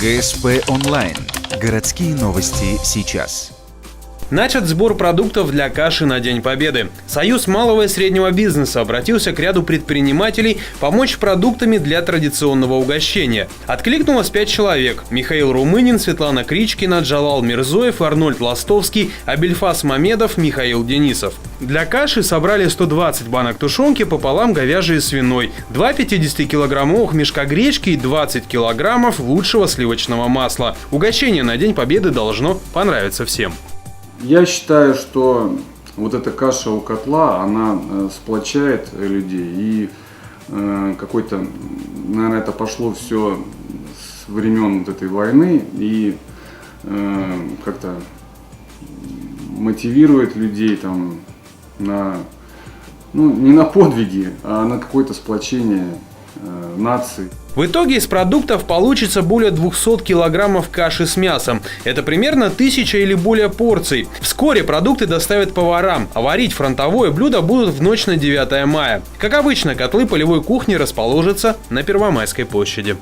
ГСП онлайн. Городские новости сейчас. Начат сбор продуктов для каши на День Победы. Союз малого и среднего бизнеса обратился к ряду предпринимателей помочь продуктами для традиционного угощения. Откликнулось 5 человек: Михаил Румынин, Светлана Кричкина, Джалал Мирзоев, Арнольд Ластовский, Абельфас Мамедов, Михаил Денисов. Для каши собрали 120 банок тушенки пополам говяжьей и свиной, 2 50-килограммовых мешка гречки и 20 килограммов лучшего сливочного масла. Угощение на День Победы должно понравиться всем. Я считаю, что вот эта каша у котла, она сплочает людей, и какой-то, наверное, это пошло все с времен вот этой войны, и как-то мотивирует людей там на, не на подвиги, а на какое-то сплочение наций. В итоге из продуктов получится более 200 килограммов каши с мясом. Это примерно 1000 или более порций. Вскоре продукты доставят поварам, а варить фронтовое блюдо будут в ночь на 9 мая. Как обычно, котлы полевой кухни расположатся на Первомайской площади.